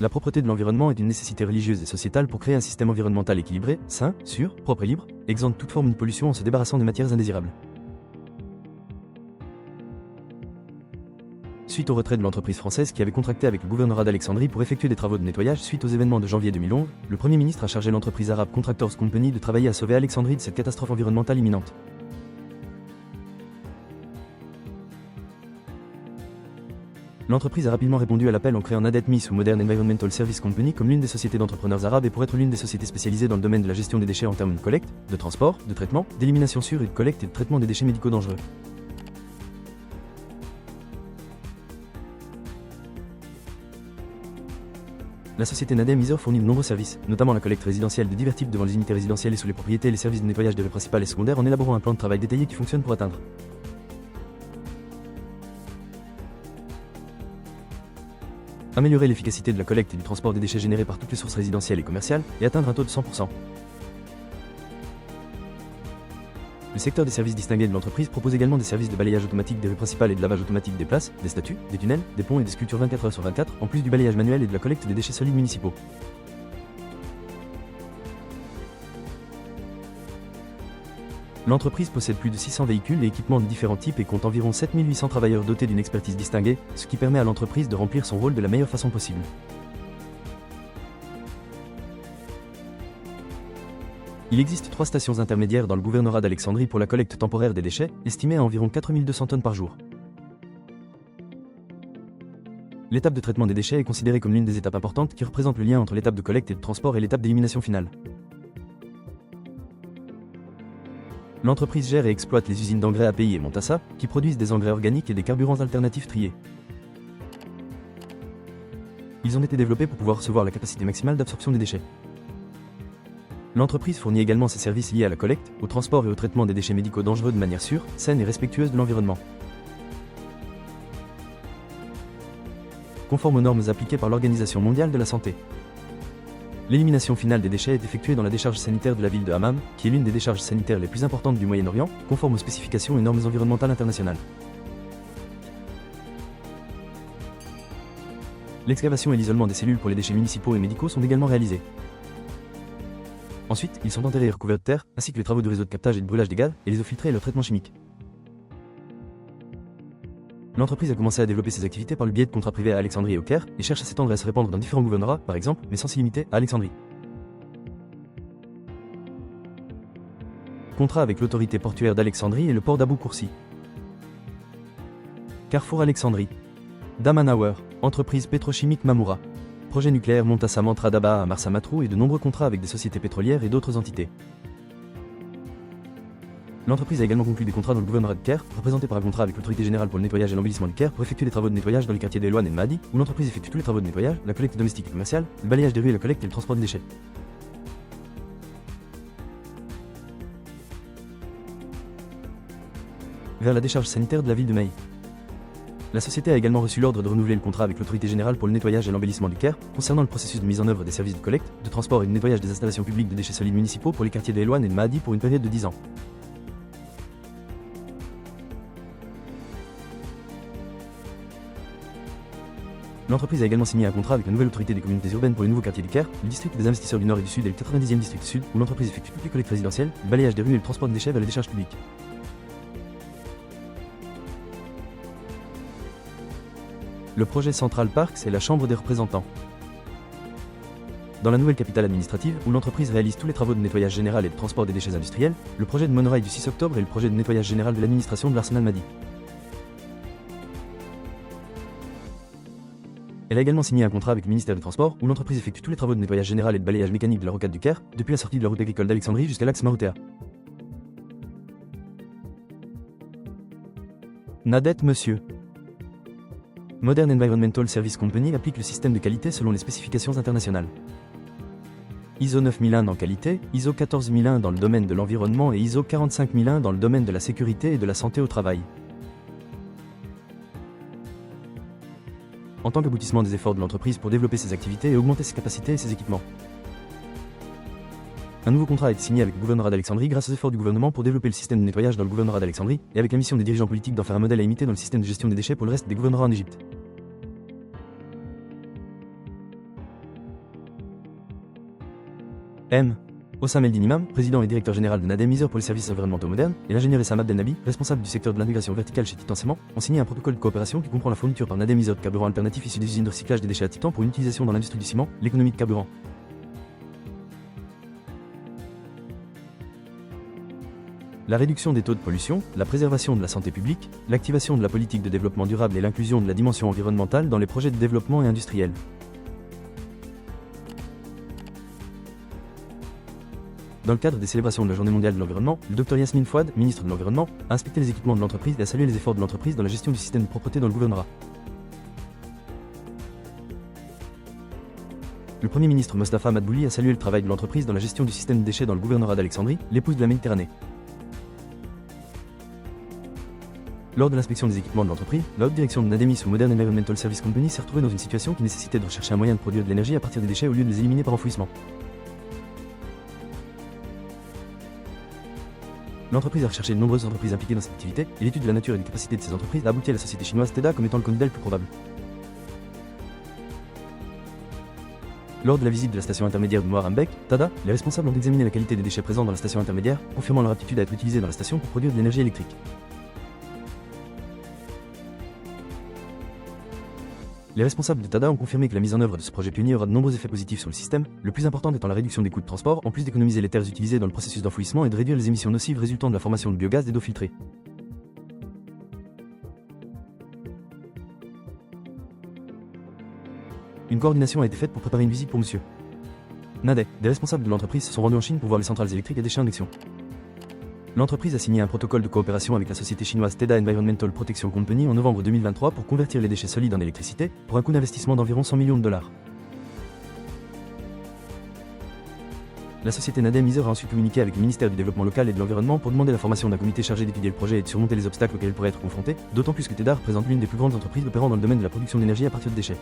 La propreté de l'environnement est une nécessité religieuse et sociétale pour créer un système environnemental équilibré, sain, sûr, propre et libre, exempt de toute forme de pollution en se débarrassant des matières indésirables. Suite au retrait de l'entreprise française qui avait contracté avec le gouvernorat d'Alexandrie pour effectuer des travaux de nettoyage suite aux événements de janvier 2011, le Premier ministre a chargé l'entreprise arabe Contractors Company de travailler à sauver Alexandrie de cette catastrophe environnementale imminente. L'entreprise a rapidement répondu à l'appel en créant NADETMIS ou Modern Environmental Service Company comme l'une des sociétés d'entrepreneurs arabes et pour être l'une des sociétés spécialisées dans le domaine de la gestion des déchets en termes de collecte, de transport, de traitement, d'élimination sûre et de collecte et de traitement des déchets médicaux dangereux. La société NADEM fournit de nombreux services, notamment la collecte résidentielle de divers types devant les unités résidentielles et sous les propriétés et les services de nettoyage des rues principales et secondaires en élaborant un plan de travail détaillé qui fonctionne pour atteindre. Améliorer l'efficacité de la collecte et du transport des déchets générés par toutes les sources résidentielles et commerciales et atteindre un taux de 100%. Le secteur des services distingués de l'entreprise propose également des services de balayage automatique des rues principales et de lavage automatique des places, des statues, des tunnels, des ponts et des sculptures 24h/24, en plus du balayage manuel et de la collecte des déchets solides municipaux. L'entreprise possède plus de 600 véhicules et équipements de différents types et compte environ 7800 travailleurs dotés d'une expertise distinguée, ce qui permet à l'entreprise de remplir son rôle de la meilleure façon possible. Il existe 3 stations intermédiaires dans le gouvernorat d'Alexandrie pour la collecte temporaire des déchets, estimée à environ 4200 tonnes par jour. L'étape de traitement des déchets est considérée comme l'une des étapes importantes qui représente le lien entre l'étape de collecte et de transport et l'étape d'élimination finale. L'entreprise gère et exploite les usines d'engrais API et Montassa, qui produisent des engrais organiques et des carburants alternatifs triés. Ils ont été développés pour pouvoir recevoir la capacité maximale d'absorption des déchets. L'entreprise fournit également ses services liés à la collecte, au transport et au traitement des déchets médicaux dangereux de manière sûre, saine et respectueuse de l'environnement. Conforme aux normes appliquées par l'Organisation mondiale de la santé. L'élimination finale des déchets est effectuée dans la décharge sanitaire de la ville de Hammam, qui est l'une des décharges sanitaires les plus importantes du Moyen-Orient, conforme aux spécifications et normes environnementales internationales. L'excavation et l'isolement des cellules pour les déchets municipaux et médicaux sont également réalisés. Ensuite, ils sont enterrés et recouverts de terre, ainsi que les travaux de réseau de captage et de brûlage des gaz, et les eaux filtrées et leur traitement chimique. L'entreprise a commencé à développer ses activités par le biais de contrats privés à Alexandrie et au Caire, et cherche à s'étendre et à se répandre dans différents gouvernorats, par exemple, mais sans s'y limiter, à Alexandrie. Contrat avec l'autorité portuaire d'Alexandrie et le port d'Abou Koursi. Carrefour Alexandrie. Damanauer, entreprise pétrochimique Mamoura. Projet nucléaire Montassa Mantra Daba à Marsa Matrou et de nombreux contrats avec des sociétés pétrolières et d'autres entités. L'entreprise a également conclu des contrats dans le gouvernorat de Caire, représenté par un contrat avec l'autorité générale pour le nettoyage et l'embellissement de Caire pour effectuer des travaux de nettoyage dans les quartiers d'Elouane et de Mahdi, où l'entreprise effectue tous les travaux de nettoyage, la collecte domestique et commerciale, le balayage des rues et la collecte et le transport des déchets. Vers la décharge sanitaire de la ville de Maï. La société a également reçu l'ordre de renouveler le contrat avec l'autorité générale pour le nettoyage et l'embellissement du Caire, concernant le processus de mise en œuvre des services de collecte, de transport et de nettoyage des installations publiques de déchets solides municipaux pour les quartiers d'Elouane et de Mahdi pour une période de 10 ans. L'entreprise a également signé un contrat avec la nouvelle autorité des communautés urbaines pour les nouveaux quartiers du Caire, le district des investisseurs du Nord et du Sud et le 90e district sud, où l'entreprise effectue toutes les collectes résidentielles, le balayage des rues et le transport de déchets vers les décharges publiques. Le projet Central Park, c'est la Chambre des représentants. Dans la nouvelle capitale administrative, où l'entreprise réalise tous les travaux de nettoyage général et de transport des déchets industriels, le projet de monorail du 6 octobre et le projet de nettoyage général de l'administration de l'Arsenal Mahdi. Elle a également signé un contrat avec le ministère des Transports, où l'entreprise effectue tous les travaux de nettoyage général et de balayage mécanique de la rocade du Caire, depuis la sortie de la route agricole d'Alexandrie jusqu'à l'axe Maroutéa. Nadet Monsieur. Modern Environmental Service Company applique le système de qualité selon les spécifications internationales. ISO 9001 en qualité, ISO 14001 dans le domaine de l'environnement et ISO 45001 dans le domaine de la sécurité et de la santé au travail. En tant qu'aboutissement des efforts de l'entreprise pour développer ses activités et augmenter ses capacités et ses équipements. Un nouveau contrat a été signé avec le gouvernorat d'Alexandrie grâce aux efforts du gouvernement pour développer le système de nettoyage dans le gouvernorat d'Alexandrie, et avec la mission des dirigeants politiques d'en faire un modèle à imiter dans le système de gestion des déchets pour le reste des gouvernorats en Égypte. M. Hossam Eldin Imam, président et directeur général de Nadem Iser pour les services environnementaux modernes, et l'ingénieur Essam Abdelnabi, responsable du secteur de l'intégration verticale chez Titan Cement, ont signé un protocole de coopération qui comprend la fourniture par Nadem Iser de carburant alternatif issu des usines de recyclage des déchets à Titan pour une utilisation dans l'industrie du ciment, l'économie de carburant. La réduction des taux de pollution, la préservation de la santé publique, l'activation de la politique de développement durable et l'inclusion de la dimension environnementale dans les projets de développement et industriels. Dans le cadre des célébrations de la Journée mondiale de l'environnement, le Dr Yasmine Fouad, ministre de l'Environnement, a inspecté les équipements de l'entreprise et a salué les efforts de l'entreprise dans la gestion du système de propreté dans le gouvernorat. Le Premier ministre Mostafa Madbouli a salué le travail de l'entreprise dans la gestion du système de déchets dans le gouvernorat d'Alexandrie, l'épouse de la Méditerranée. Lors de l'inspection des équipements de l'entreprise, la haute direction de Nademis ou Modern Environmental Service Company s'est retrouvée dans une situation qui nécessitait de rechercher un moyen de produire de l'énergie à partir des déchets au lieu de les éliminer par enfouissement. L'entreprise a recherché de nombreuses entreprises impliquées dans cette activité, et l'étude de la nature et des capacités de ces entreprises a abouti à la société chinoise TEDA comme étant le candidat le plus probable. Lors de la visite de la station intermédiaire de Moharambek, TADA, les responsables ont examiné la qualité des déchets présents dans la station intermédiaire, confirmant leur aptitude à être utilisés dans la station pour produire de l'énergie électrique. Les responsables de TADA ont confirmé que la mise en œuvre de ce projet pionnier aura de nombreux effets positifs sur le système, le plus important étant la réduction des coûts de transport, en plus d'économiser les terres utilisées dans le processus d'enfouissement et de réduire les émissions nocives résultant de la formation de biogaz et d'eau filtrée. Une coordination a été faite pour préparer une visite pour Monsieur Nadet. Des responsables de l'entreprise se sont rendus en Chine pour voir les centrales électriques et déchets en action. L'entreprise a signé un protocole de coopération avec la société chinoise TEDA Environmental Protection Company en novembre 2023 pour convertir les déchets solides en électricité, pour un coût d'investissement d'environ 100 millions de dollars. La société Nadem Iser a ensuite communiqué avec le ministère du Développement local et de l'Environnement pour demander la formation d'un comité chargé d'étudier le projet et de surmonter les obstacles auxquels il pourrait être confronté, d'autant plus que TEDA représente l'une des plus grandes entreprises opérant dans le domaine de la production d'énergie à partir de déchets.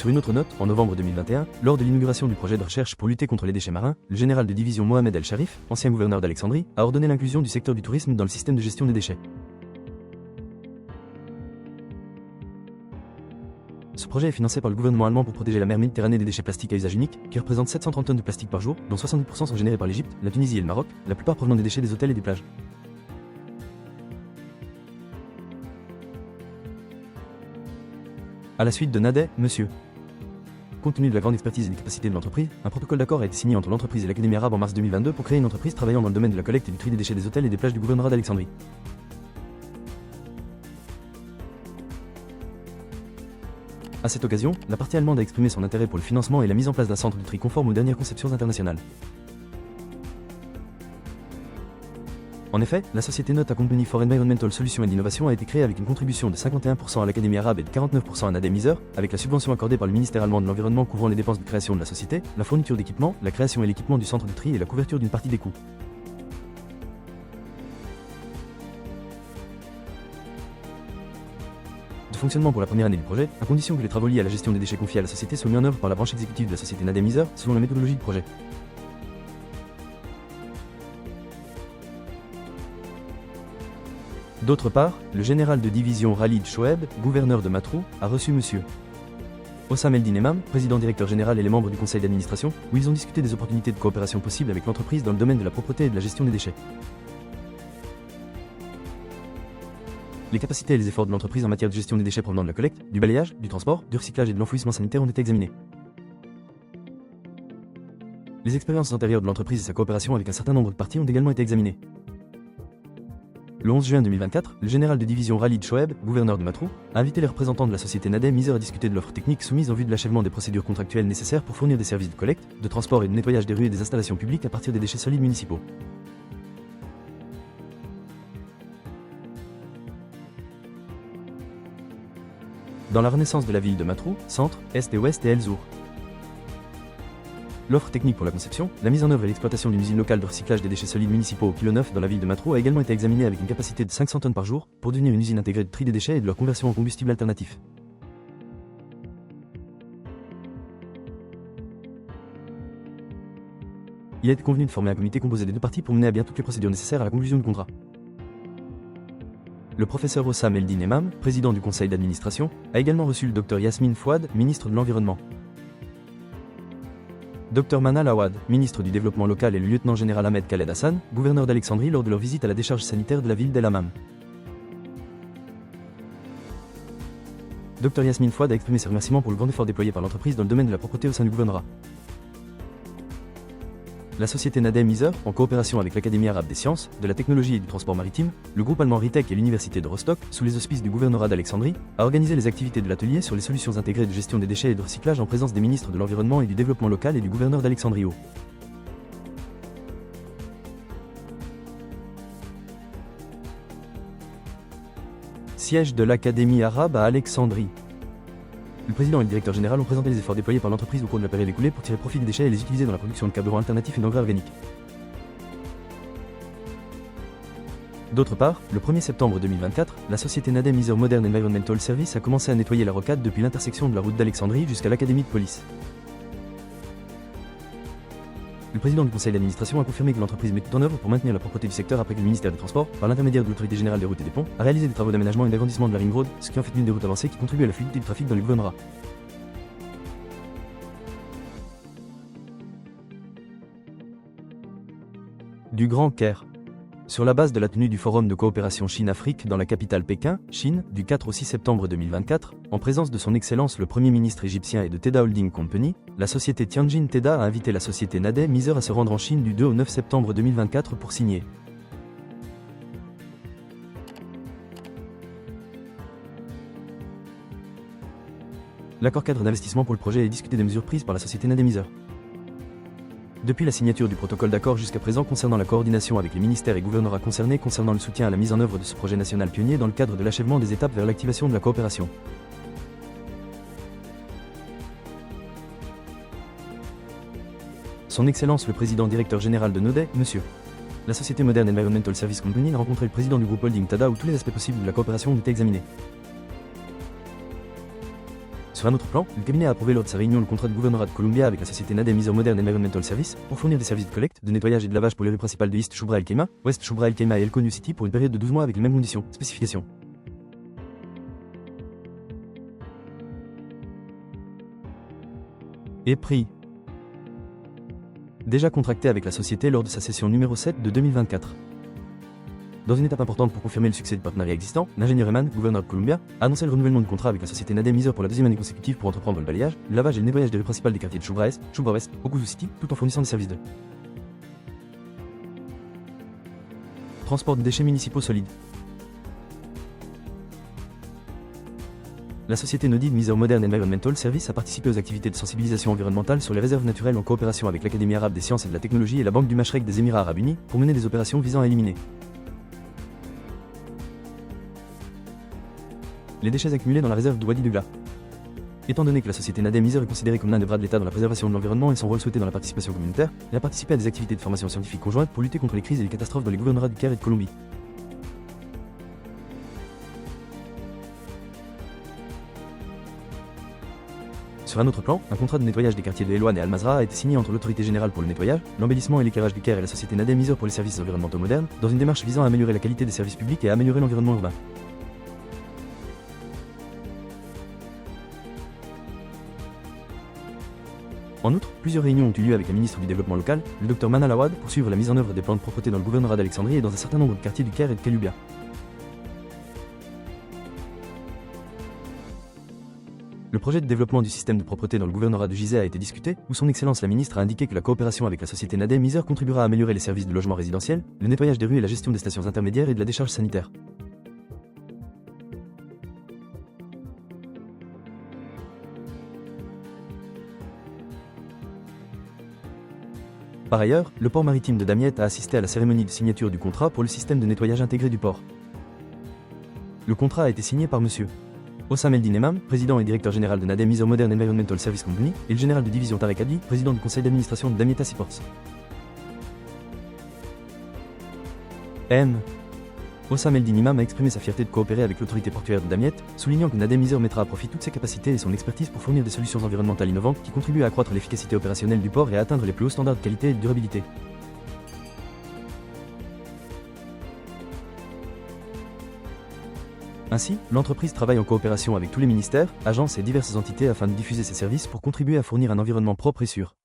Sur une autre note, en novembre 2021, lors de l'inauguration du projet de recherche pour lutter contre les déchets marins, le général de division Mohamed El Sharif, ancien gouverneur d'Alexandrie, a ordonné l'inclusion du secteur du tourisme dans le système de gestion des déchets. Ce projet est financé par le gouvernement allemand pour protéger la mer Méditerranée des déchets plastiques à usage unique, qui représentent 730 tonnes de plastique par jour, dont 70% sont générés par l'Égypte, la Tunisie et le Maroc, la plupart provenant des déchets des hôtels et des plages. À la suite de Nadet, Monsieur. Compte tenu de la grande expertise et des capacités de l'entreprise, un protocole d'accord a été signé entre l'entreprise et l'Académie arabe en mars 2022 pour créer une entreprise travaillant dans le domaine de la collecte et du tri des déchets des hôtels et des plages du gouvernorat d'Alexandrie. À cette occasion, la partie allemande a exprimé son intérêt pour le financement et la mise en place d'un centre de tri conforme aux dernières conceptions internationales. En effet, la société Nota Company for Environmental Solutions and Innovation a été créée avec une contribution de 51% à l'Académie arabe et de 49% à Nadem Iser, avec la subvention accordée par le ministère allemand de l'Environnement couvrant les dépenses de création de la société, la fourniture d'équipements, la création et l'équipement du centre de tri et la couverture d'une partie des coûts. De fonctionnement pour la première année du projet, à condition que les travaux liés à la gestion des déchets confiés à la société soient mis en œuvre par la branche exécutive de la société Nadem Iser, selon la méthodologie du projet. D'autre part, le général de division Khalid Shoaib, gouverneur de Matrou, a reçu M. Hossam Eldin Imam, président directeur général et les membres du conseil d'administration, où ils ont discuté des opportunités de coopération possibles avec l'entreprise dans le domaine de la propreté et de la gestion des déchets. Les capacités et les efforts de l'entreprise en matière de gestion des déchets provenant de la collecte, du balayage, du transport, du recyclage et de l'enfouissement sanitaire ont été examinés. Les expériences antérieures de l'entreprise et sa coopération avec un certain nombre de parties ont également été examinées. Le 11 juin 2024, le général de division Khalid Shoaib, gouverneur de Matrou, a invité les représentants de la société Nadem Iser à discuter de l'offre technique soumise en vue de l'achèvement des procédures contractuelles nécessaires pour fournir des services de collecte, de transport et de nettoyage des rues et des installations publiques à partir des déchets solides municipaux. Dans la renaissance de la ville de Matrou, centre, est et ouest et Elzour. L'offre technique pour la conception, la mise en œuvre et l'exploitation d'une usine locale de recyclage des déchets solides municipaux au kilo 9 dans la ville de Matrou a également été examinée avec une capacité de 500 tonnes par jour pour devenir une usine intégrée de tri des déchets et de leur conversion en combustible alternatif. Il a été convenu de former un comité composé des deux parties pour mener à bien toutes les procédures nécessaires à la conclusion du contrat. Le professeur Hossam Eldin Emam, président du conseil d'administration, a également reçu le Dr Yasmine Fouad, ministre de l'Environnement. Dr Manal Awad, ministre du Développement local et le lieutenant-général Ahmed Khaled Hassan, gouverneur d'Alexandrie lors de leur visite à la décharge sanitaire de la ville d'El Hammam. Dr Yasmine Fouad a exprimé ses remerciements pour le grand effort déployé par l'entreprise dans le domaine de la propreté au sein du gouvernorat. La société Nadem Iser, en coopération avec l'Académie arabe des sciences, de la technologie et du transport maritime, le groupe allemand Ritech et l'université de Rostock, sous les auspices du gouvernorat d'Alexandrie, a organisé les activités de l'atelier sur les solutions intégrées de gestion des déchets et de recyclage en présence des ministres de l'Environnement et du Développement local et du gouverneur d'Alexandrie. Siège de l'Académie arabe à Alexandrie. Le président et le directeur général ont présenté les efforts déployés par l'entreprise au cours de la période écoulée pour tirer profit des déchets et les utiliser dans la production de carburants alternatifs et d'engrais organiques. D'autre part, le 1er septembre 2024, la société Nadem Iser Modern Environmental Service a commencé à nettoyer la rocade depuis l'intersection de la route d'Alexandrie jusqu'à l'académie de police. Le président du conseil d'administration a confirmé que l'entreprise met tout en œuvre pour maintenir la propreté du secteur après que le ministère des Transports, par l'intermédiaire de l'autorité générale des routes et des ponts, a réalisé des travaux d'aménagement et d'agrandissement de la ring road, ce qui en fait une des routes avancées qui contribue à la fluidité du trafic dans le gouvernorat. Du Grand Caire. Sur la base de la tenue du Forum de coopération Chine-Afrique dans la capitale Pékin, Chine, du 4 au 6 septembre 2024, en présence de son Excellence le Premier ministre égyptien et de Teda Holding Company, la société Tianjin Teda a invité la société Nadem Iser à se rendre en Chine du 2 au 9 septembre 2024 pour signer. L'accord cadre d'investissement pour le projet est discuté des mesures prises par la société Nadem Iser. Depuis la signature du protocole d'accord jusqu'à présent concernant la coordination avec les ministères et gouvernorats concernés concernant le soutien à la mise en œuvre de ce projet national pionnier dans le cadre de l'achèvement des étapes vers l'activation de la coopération. Son Excellence le Président Directeur Général de Nodé, Monsieur. La société Modern Environmental Service Company a rencontré le président du groupe Holding Tada où tous les aspects possibles de la coopération ont été examinés. Sur un autre plan, le cabinet a approuvé lors de sa réunion le contrat de gouvernorat de Columbia avec la société Nadem Iser Modern Environmental Service pour fournir des services de collecte, de nettoyage et de lavage pour les rues principales de East Shubra El Keima, West Shubra El Keima et Elko New City pour une période de 12 mois avec les mêmes conditions, spécifications. Et prix. Déjà contracté avec la société lors de sa session numéro 7 de 2024. Dans une étape importante pour confirmer le succès du partenariat existant, l'ingénieur Eman, gouverneur de Columbia, a annoncé le renouvellement du contrat avec la société Nadem Iser pour la deuxième année consécutive pour entreprendre le balayage, le lavage et le nettoyage des rues principales des quartiers de Shubra Est, Shubra West, Okuzu City, tout en fournissant des services de transport de déchets municipaux solides. La société Nadem Iser Modern Environmental Service a participé aux activités de sensibilisation environnementale sur les réserves naturelles en coopération avec l'Académie arabe des sciences et de la technologie et la Banque du Mashrek des Émirats arabes unis pour mener des opérations visant à éliminer les déchets accumulés dans la réserve de Wadi Dugla. Étant donné que la société Nadem Iser est considérée comme l'un des bras de l'État dans la préservation de l'environnement et son rôle souhaité dans la participation communautaire, elle a participé à des activités de formation scientifique conjointe pour lutter contre les crises et les catastrophes dans les gouvernorats du Caire et de Colombie. Sur un autre plan, un contrat de nettoyage des quartiers de Elouane et Al-Mazra a été signé entre l'autorité générale pour le nettoyage, l'embellissement et l'éclairage du Caire et la société Nadem Iser pour les services environnementaux modernes, dans une démarche visant à améliorer la qualité des services publics et à améliorer l'environnement urbain. En outre, plusieurs réunions ont eu lieu avec la ministre du Développement local, le Dr Manal Awad, pour suivre la mise en œuvre des plans de propreté dans le gouvernorat d'Alexandrie et dans un certain nombre de quartiers du Caire et de Kalubia. Le projet de développement du système de propreté dans le gouvernorat de Gizeh a été discuté, où son Excellence la ministre a indiqué que la coopération avec la société Nadem Iser contribuera à améliorer les services de logement résidentiel, le nettoyage des rues et la gestion des stations intermédiaires et de la décharge sanitaire. Par ailleurs, le port maritime de Damiette a assisté à la cérémonie de signature du contrat pour le système de nettoyage intégré du port. Le contrat a été signé par M. Hossam Eldin Emam, président et directeur général de Nadem Iser Modern Environmental Service Company, et le général de division Tarek Adli, président du conseil d'administration de Damietta Seaports. Hossam Eldin Emam a exprimé sa fierté de coopérer avec l'autorité portuaire de Damiette, soulignant que Nadem Iser mettra à profit toutes ses capacités et son expertise pour fournir des solutions environnementales innovantes qui contribuent à accroître l'efficacité opérationnelle du port et à atteindre les plus hauts standards de qualité et de durabilité. Ainsi, l'entreprise travaille en coopération avec tous les ministères, agences et diverses entités afin de diffuser ses services pour contribuer à fournir un environnement propre et sûr.